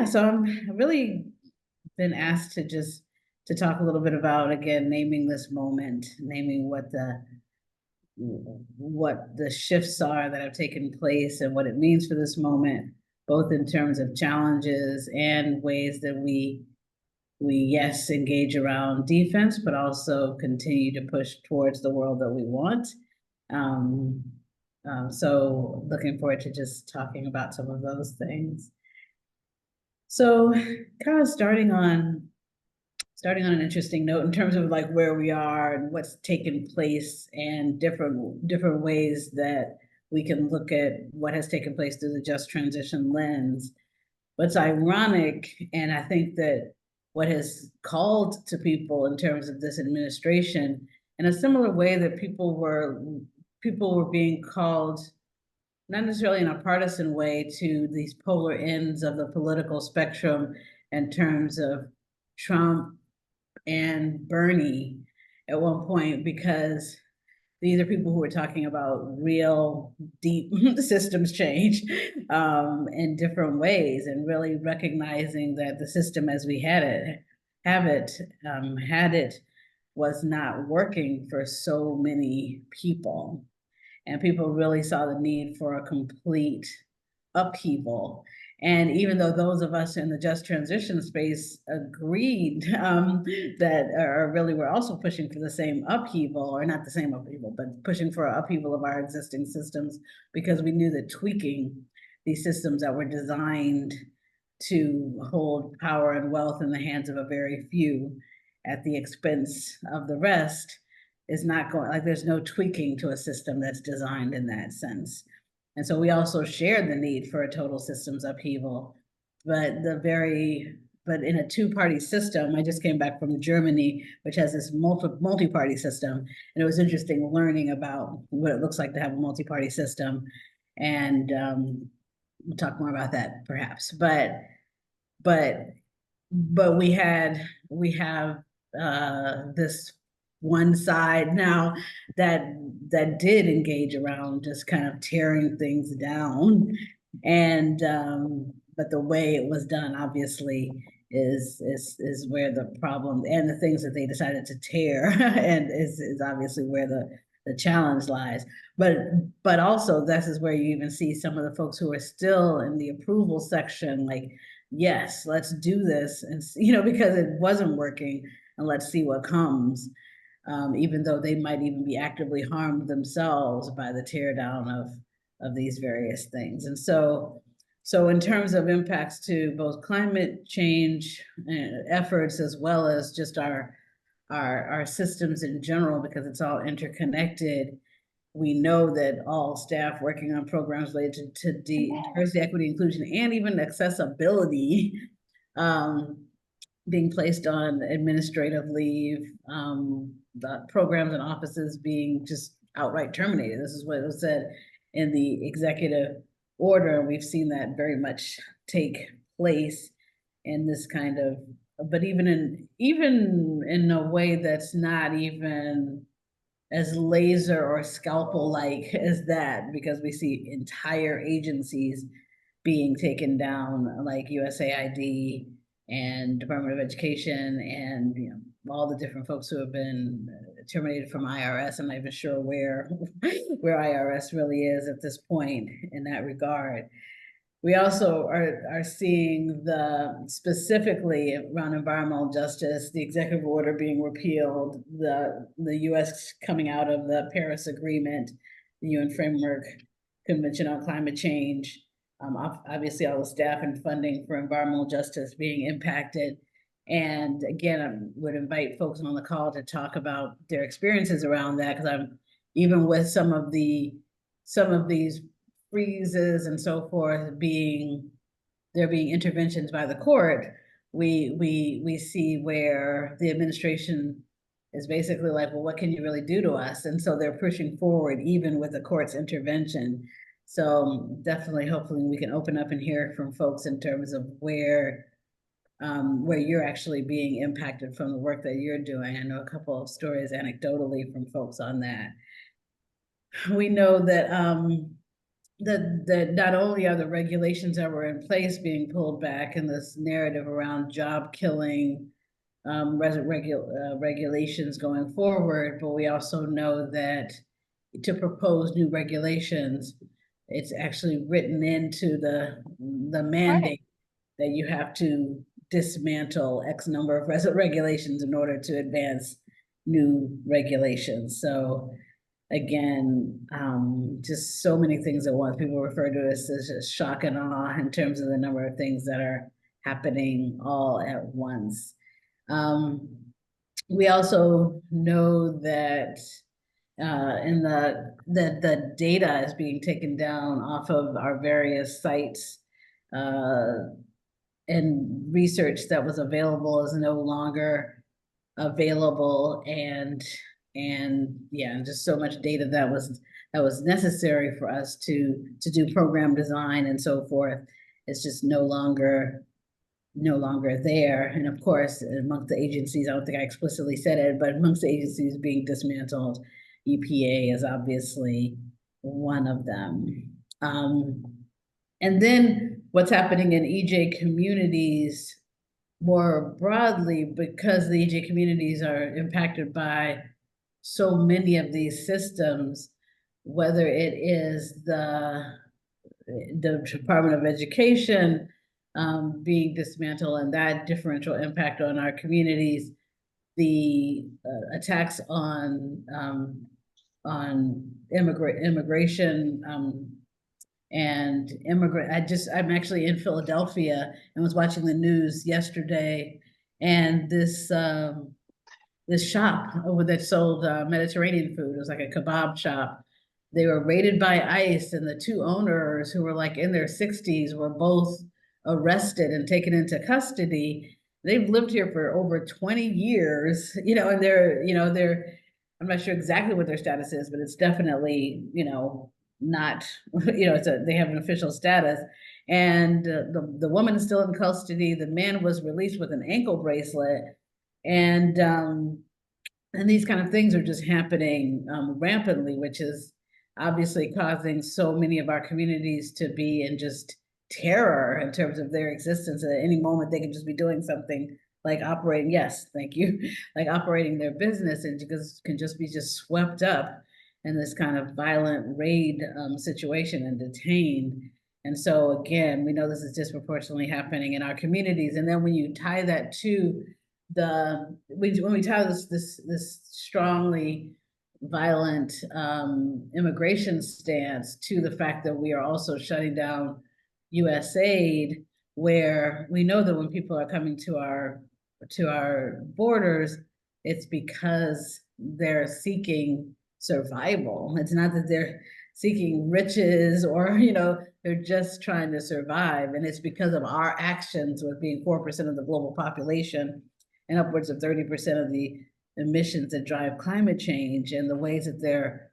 Yeah, so I'm really been asked to talk a little bit about, again, naming this moment, naming what the shifts are that have taken place and what it means for this moment, both in terms of challenges and ways that we yes engage around defense, but also continue to push towards the world that we want. Um, so looking forward to just talking about some of those things. So kind of starting on an interesting note in terms of like where we are and what's taken place and different ways that we can look at what has taken place through the just transition lens. What's ironic, and I think that what has called to people in terms of this administration, in a similar way that people were being called, not necessarily in a partisan way, to these polar ends of the political spectrum in terms of Trump and Bernie at one point, because these are people who are talking about real deep systems change in different ways, and really recognizing that the system as we had it was not working for so many people, and people really saw the need for a complete upheaval. And even though those of us in the just transition space agreed that, or really were also pushing for the same upheaval, or not the same upheaval, but pushing for an upheaval of our existing systems, because we knew that tweaking these systems that were designed to hold power and wealth in the hands of a very few at the expense of the rest is not going, like there's no tweaking to a system that's designed in that sense. And so we also shared the need for a total systems upheaval, but but in a two-party system. I just came back from Germany, which has this multi-party system, and it was interesting learning about what it looks like to have a multi-party system. And we'll talk more about that perhaps. But but we have this one side now that did engage around just kind of tearing things down, and but the way it was done obviously is where the problem, and the things that they decided to tear and is obviously where the challenge lies. But also this is where you even see some of the folks who are still in the approval section, like, yes, let's do this, and because it wasn't working, and let's see what comes. Even though they might even be actively harmed themselves by the tear down of these various things. And so in terms of impacts to both climate change efforts, as well as just our systems in general, because it's all interconnected, we know that all staff working on programs related to diversity, equity, inclusion, and even accessibility, being placed on administrative leave, the programs and offices being just outright terminated. This is what was said in the executive order. We've seen that very much take place in this kind of, but even in a way that's not even as laser or scalpel like as that, because we see entire agencies being taken down, like USAID and Department of Education, and all the different folks who have been terminated from IRS. I'm not even sure where IRS really is at this point in that regard. We also are seeing specifically around environmental justice, the executive order being repealed, the U.S. coming out of the Paris Agreement, the UN Framework Convention on Climate Change, obviously all the staff and funding for environmental justice being impacted. And again, I would invite folks on the call to talk about their experiences around that, because I'm even with some of these freezes and so forth being interventions by the court, we see where the administration is basically like, well, what can you really do to us? And so they're pushing forward even with the court's intervention. So definitely, hopefully we can open up and hear from folks in terms of where you're actually being impacted from the work that you're doing. I know a couple of stories anecdotally from folks on that. We know that that not only are the regulations that were in place being pulled back and this narrative around job killing regulations going forward, but we also know that to propose new regulations, it's actually written into the Right. mandate that you have to dismantle X number of regulations in order to advance new regulations. So again, just so many things at once. People refer to us as just shock and awe in terms of the number of things that are happening all at once. Um, we also know that in the data is being taken down off of our various sites, uh, and research that was available is no longer available, and yeah, just so much data that was necessary for us to do program design and so forth. It's just no longer there. And of course, amongst the agencies, I don't think I explicitly said it, but amongst the agencies being dismantled, EPA is obviously one of them. And then what's happening in EJ communities more broadly, because the EJ communities are impacted by so many of these systems, whether it is the Department of Education being dismantled and that differential impact on our communities, the attacks on immigration and immigrant. I'm actually in Philadelphia and was watching the news yesterday, and this shop over that sold Mediterranean food. It was like a kebab shop. They were raided by ICE, and the two owners, who were like in their 60s, were both arrested and taken into custody. They've lived here for over 20 years, and I'm not sure exactly what their status is, but it's definitely, not, they have an official status. And the woman is still in custody. The man was released with an ankle bracelet, and these kind of things are just happening rampantly, which is obviously causing so many of our communities to be in just terror in terms of their existence. At any moment, they can just be doing something like operating. Yes, thank you, like operating their business, and just can just be just swept up in this kind of violent raid situation and detained. And so again, we know this is disproportionately happening in our communities. And then when you tie that to when we tie this strongly violent immigration stance to the fact that we are also shutting down U.S. aid, where we know that when people are coming to our borders, it's because they're seeking survival. It's not that they're seeking riches, or they're just trying to survive, and it's because of our actions, with being 4% of the global population and upwards of 30% of the emissions that drive climate change, and the ways that their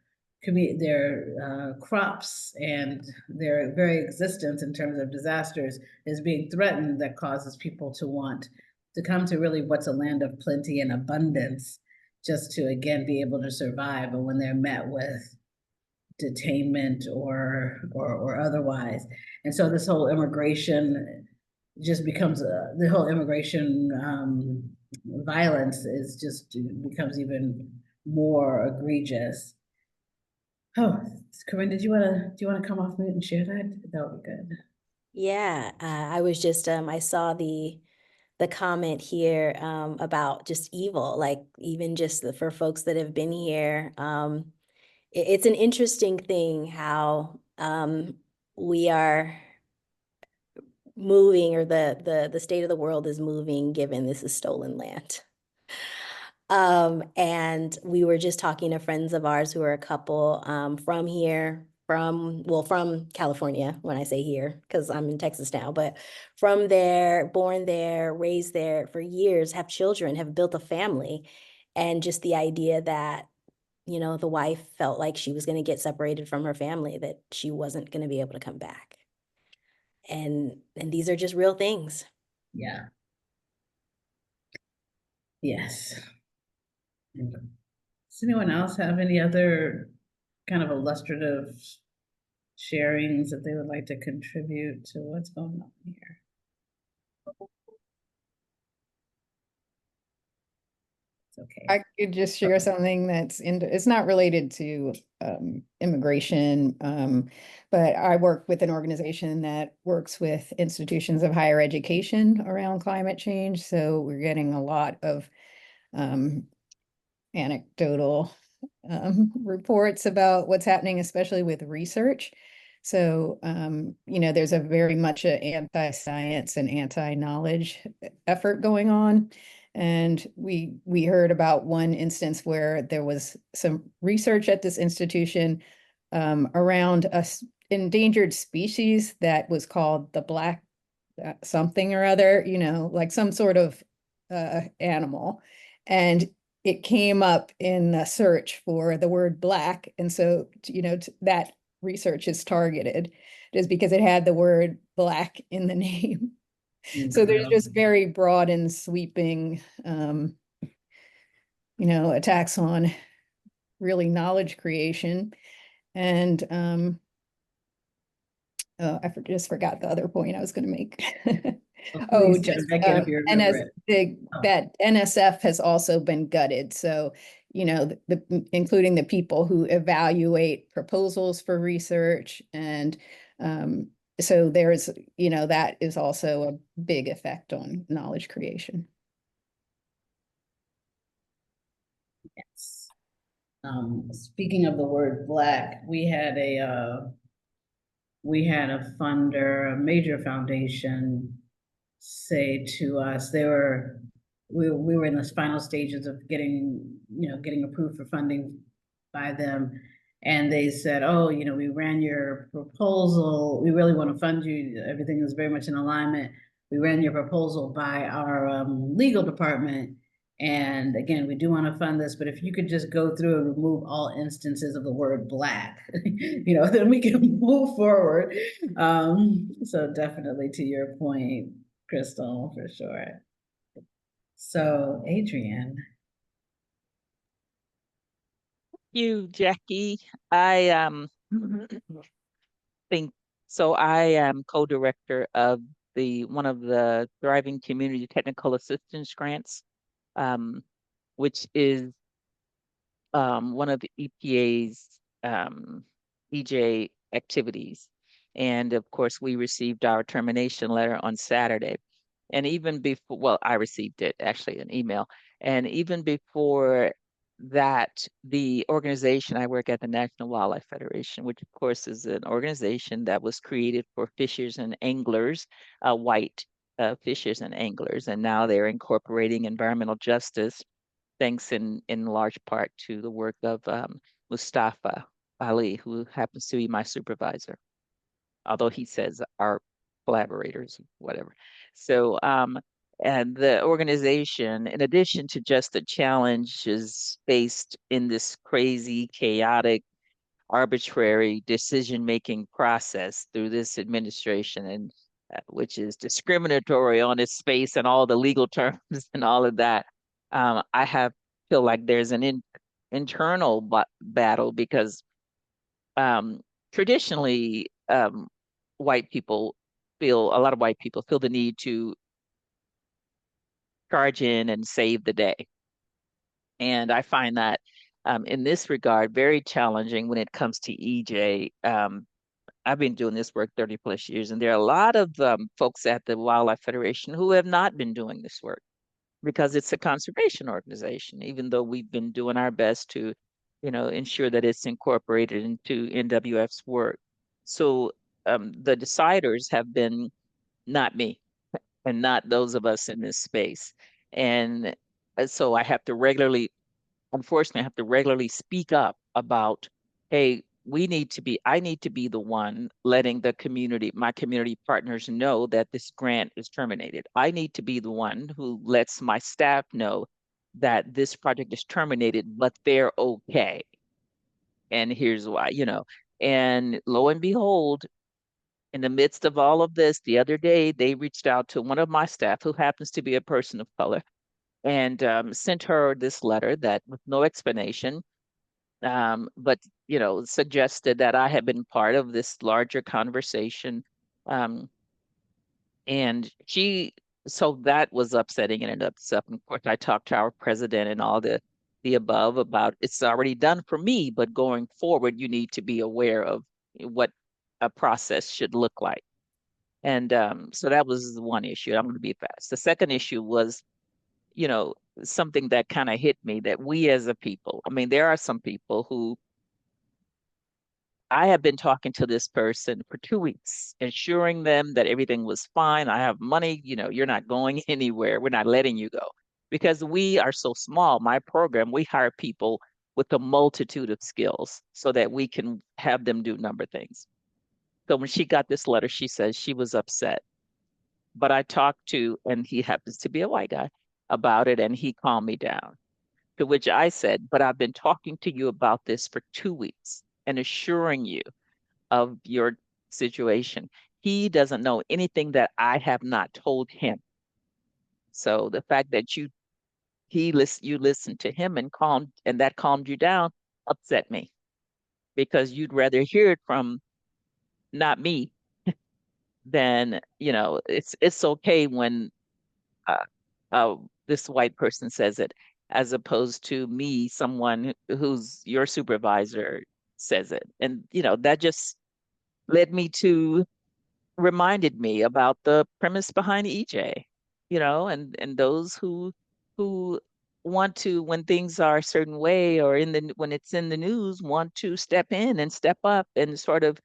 crops and their very existence in terms of disasters is being threatened, that causes people to want to come to really what's a land of plenty and abundance, just to again be able to survive. And when they're met with detainment or otherwise, and so this whole immigration just becomes the whole immigration violence is just becomes even more egregious. Oh, Corinne, do you want to come off mute and share that? That would be good. Yeah, I was just I saw the comment here about just evil, like even just for folks that have been here. It's an interesting thing how we are moving, or the state of the world is moving, given this is stolen land. And we were just talking to friends of ours who are a couple from here, from California, when I say here, because I'm in Texas now, but from there, born there, raised there for years, have children, have built a family. And just the idea that, the wife felt like she was going to get separated from her family, that she wasn't going to be able to come back. And these are just real things. Yeah. Yes. Does anyone else have any other kind of illustrative sharings that they would like to contribute to what's going on here? It's okay. I could just share something that's it's not related to immigration, but I work with an organization that works with institutions of higher education around climate change. So we're getting a lot of anecdotal reports about what's happening, especially with research. So, there's a very much an anti-science and anti-knowledge effort going on. And we heard about one instance where there was some research at this institution around a endangered species that was called the black something or other, like some sort of animal. And it came up in a search for the word black. And so, that research is targeted just because it had the word black in the name. So there's just very broad and sweeping, attacks on really knowledge creation. And I just forgot the other point I was going to make. Oh, just that NSF has also been gutted. So, including the people who evaluate proposals for research. And so there's, that is also a big effect on knowledge creation. Yes. Speaking of the word black, we had a funder, a major foundation, say to us, we were in the final stages of getting approved for funding by them. And they said, oh, we ran your proposal. We really want to fund you. Everything is very much in alignment. We ran your proposal by our legal department. And again, we do want to fund this, but if you could just go through and remove all instances of the word black, then we can move forward. So definitely to your point, Crystal, for sure. So, Adrienne. You, Jacqui. I think so. I am co-director of one of the Thriving Community Technical Assistance Grants, which is one of the EPA's EJ activities. And of course, we received our termination letter on Saturday. And even before, well, I received it actually an email. And even before that, the organization, I work at the National Wildlife Federation, which of course is an organization that was created for fishers and anglers, white fishers and anglers. And now they're incorporating environmental justice, thanks in large part to the work of Mustafa Ali, who happens to be my supervisor, although he says our collaborators, whatever. So, and the organization, in addition to just the challenges faced in this crazy, chaotic, arbitrary decision-making process through this administration, and which is discriminatory on its face and all the legal terms and all of that, feel like there's an internal battle because traditionally, a lot of white people feel the need to charge in and save the day. And I find that in this regard, very challenging when it comes to EJ. I've been doing this work 30 plus years, and there are a lot of folks at the Wildlife Federation who have not been doing this work because it's a conservation organization, even though we've been doing our best to, ensure that it's incorporated into NWF's work. So the deciders have been not me and not those of us in this space. And so unfortunately, I have to regularly speak up about, hey, I need to be the one letting my community partners know that this grant is terminated. I need to be the one who lets my staff know that this project is terminated, but they're okay. And here's why, and lo and behold, in the midst of all of this, the other day, they reached out to one of my staff who happens to be a person of color and sent her this letter that with no explanation, but suggested that I had been part of this larger conversation. And so that was upsetting and ended up stuff. And of course, I talked to our president and all the above about it's already done for me, but going forward, you need to be aware of what a process should look like. And so that was one issue. I'm going to be fast. The second issue was, something that kind of hit me, that we as a people, I mean, there are some people who I have been talking to this person for 2 weeks, assuring them that everything was fine. I have money, you're not going anywhere. We're not letting you go. Because we are so small, my program, we hire people with a multitude of skills so that we can have them do number things. So when she got this letter, she says she was upset. But I talked to, and he happens to be a white guy, about it, and he calmed me down. To which I said, but I've been talking to you about this for 2 weeks and assuring you of your situation. He doesn't know anything that I have not told him. So the fact that you listened to him and that calmed you down upset me, because you'd rather hear it from not me than, it's okay when uh, this white person says it, as opposed to me, someone who's your supervisor says it. And, that just reminded me about the premise behind EJ, and those who want to, when things are a certain way or when it's in the news, want to step in and step up and sort of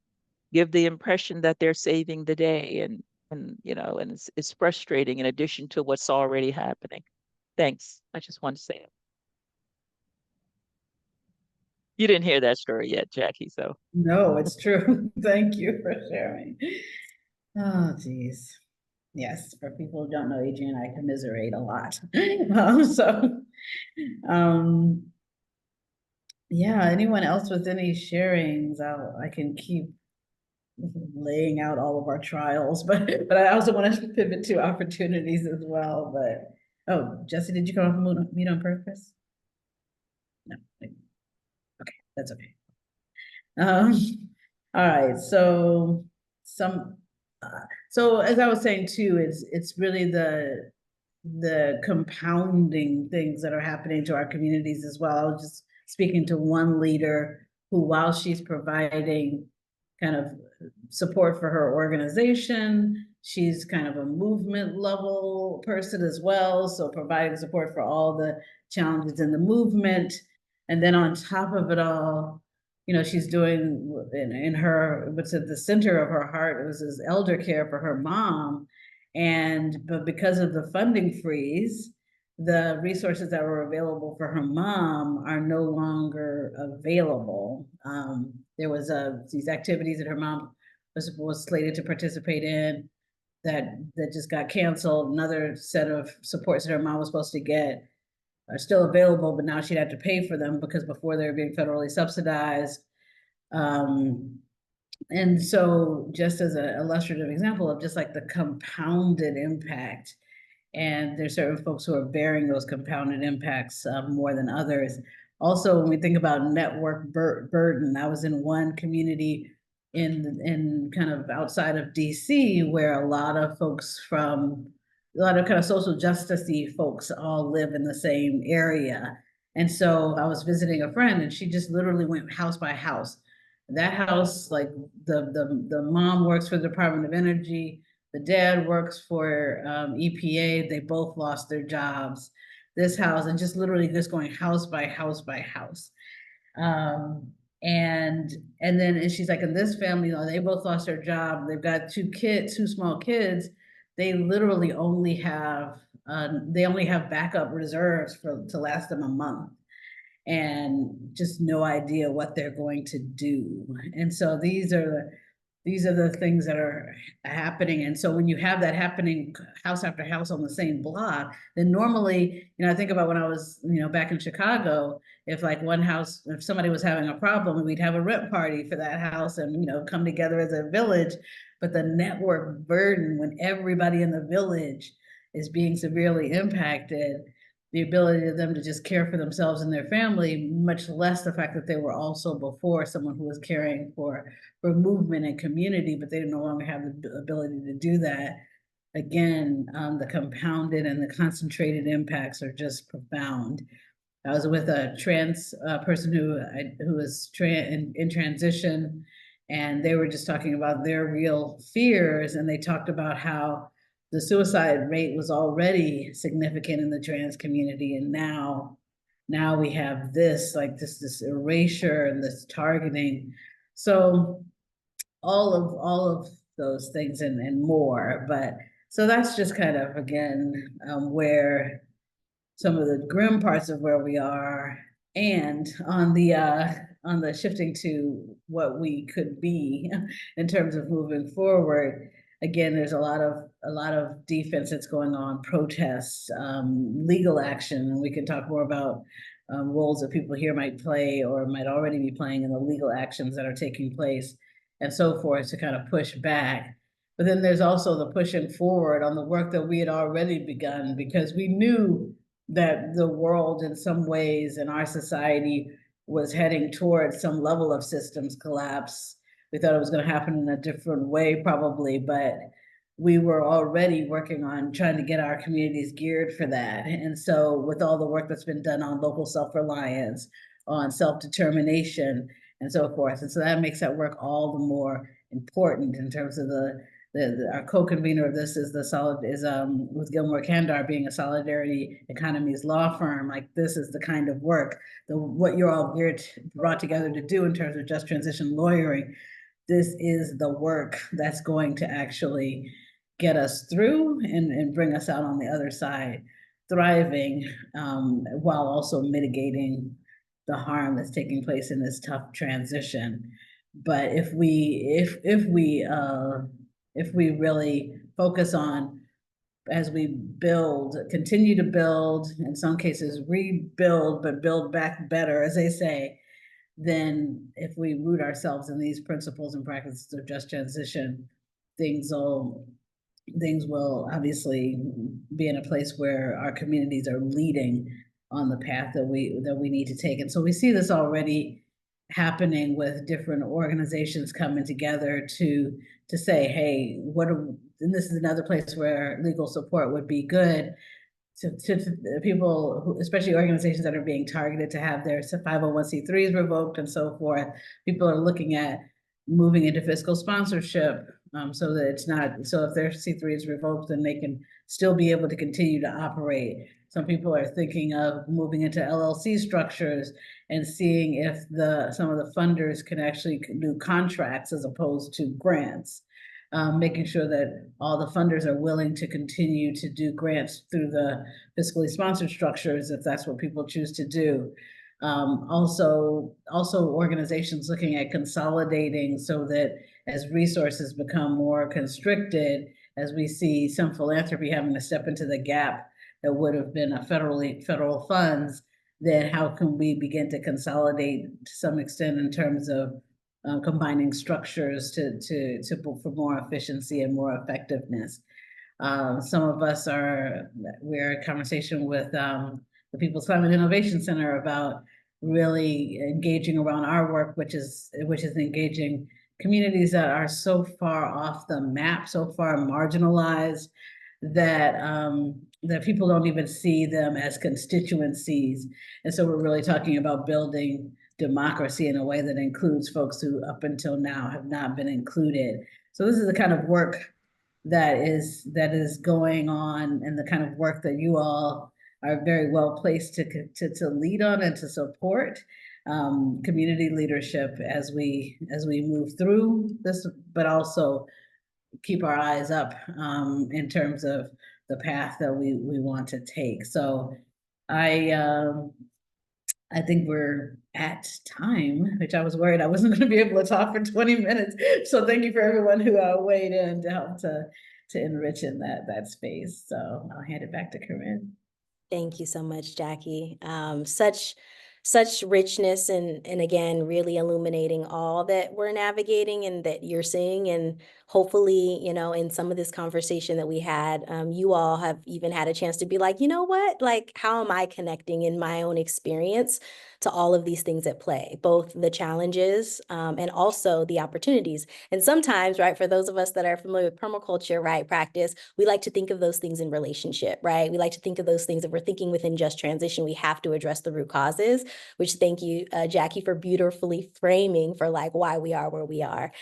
give the impression that they're saving the day. And it's frustrating in addition to what's already happening. Thanks. I just want to say it. You didn't hear that story yet, Jacqui, so. No, it's true. Thank you for sharing. Oh, geez. Yes, for people who don't know, Adrian and I commiserate a lot. Yeah, anyone else with any sharings, I can keep laying out all of our trials, but I also want to pivot to opportunities as well. But oh, Jesse, did you come off mute on purpose? No. Okay, that's okay. All right, so so as I was saying too, it's really the compounding things that are happening to our communities as well. I was just speaking to one leader who, while she's providing kind of support for her organization, she's kind of a movement level person as well, so providing support for all the challenges in the movement. And then on top of it all, she's doing in her, what's at the center of her heart was this elder care for her mom. But because of the funding freeze, the resources that were available for her mom are no longer available. There was these activities that her mom was slated to participate in that just got canceled. Another set of supports that her mom was supposed to get are still available, but now she'd have to pay for them because before they were being federally subsidized. And so just as an illustrative example of just like the compounded impact, and there's certain folks who are bearing those compounded impacts more than others. Also, when we think about network burden, I was in one community in kind of outside of DC where a lot of kind of social justice-y folks all live in the same area. And so I was visiting a friend and she just literally went house by house. That house, like the mom works for the Department of Energy, the dad works for EPA. They both lost their jobs. This house, and just literally just going house by house by house. And she's like, in this family, they both lost their job. They've got two small kids. They literally only have backup reserves to last them a month, and just no idea what they're going to do. And so these are the things that are happening. And so when you have that happening house after house on the same block, then normally, I think about when I was, back in Chicago, if somebody was having a problem, we'd have a rent party for that house and, come together as a village. But the network burden when everybody in the village is being severely impacted, the ability of them to just care for themselves and their family, much less the fact that they were also before someone who was caring for movement and community, but they no longer have the ability to do that. Again, the compounded and the concentrated impacts are just profound. I was with a trans person who was in transition, and they were just talking about their real fears, and they talked about how the suicide rate was already significant in the trans community, and now we have this, like this erasure and this targeting. So all of those things and more. But so that's just kind of, again, where some of the grim parts of where we are, and on the shifting to what we could be in terms of moving forward. Again, there's a lot of defense that's going on, protests, legal action, and we can talk more about roles that people here might play or might already be playing in the legal actions that are taking place and so forth to kind of push back. But then there's also the pushing forward on the work that we had already begun, because we knew that the world in some ways in our society was heading towards some level of systems collapse. We thought it was going to happen in a different way probably, but we were already working on trying to get our communities geared for that. And so with all the work that's been done on local self-reliance, on self-determination and so forth. And so that makes that work all the more important in terms of our co-convener of this is with Gilmore Kandar being a Solidarity Economies law firm. Like, this is the kind of work, what you're all brought together to do in terms of just transition lawyering. This is the work that's going to actually get us through and bring us out on the other side, thriving, while also mitigating the harm that's taking place in this tough transition. But if we really focus on, as we continue to build, in some cases rebuild, but build back better, as they say, then if we root ourselves in these principles and practices of just transition, things will obviously be in a place where our communities are leading on the path that we need to take. And so we see this already happening with different organizations coming together to say, hey, and this is another place where legal support would be good to people, especially organizations that are being targeted to have their 501c3s revoked and so forth. People are looking at moving into fiscal sponsorship, so that it's not, so if their C3 is revoked, then they can still be able to continue to operate. Some people are thinking of moving into LLC structures and seeing if some of the funders can actually do contracts as opposed to grants. Making sure that all the funders are willing to continue to do grants through the fiscally sponsored structures, if that's what people choose to do. Also organizations looking at consolidating so that as resources become more constricted, as we see some philanthropy having to step into the gap that would have been a federal funds, then how can we begin to consolidate to some extent in terms of combining structures for more efficiency and more effectiveness. Some of us we're in conversation with the People's Climate Innovation Center about really engaging around our work, which is engaging communities that are so far off the map, so far marginalized, that people don't even see them as constituencies. And so we're really talking about building democracy in a way that includes folks who up until now have not been included. So this is the kind of work that is going on, and the kind of work that you all are very well placed to lead on and to support community leadership as we move through this, but also keep our eyes up in terms of the path that we want to take. So I think we're at time, which I was worried I wasn't going to be able to talk for 20 minutes. So thank you for everyone who weighed in to help to enrich in that space. So I'll hand it back to Corrine. Thank you so much, Jacqui. Such richness and again, really illuminating all that we're navigating and that you're seeing, and hopefully, you know, in some of this conversation that we had, you all have even had a chance to be like, you know what, like, how am I connecting in my own experience to all of these things at play, both the challenges and also the opportunities. And sometimes, right, for those of us that are familiar with permaculture, right, practice, we like to think of those things in relationship, right? We like to think of those things, if we're thinking within just transition, we have to address the root causes, which thank you, Jacqui, for beautifully framing for like why we are where we are.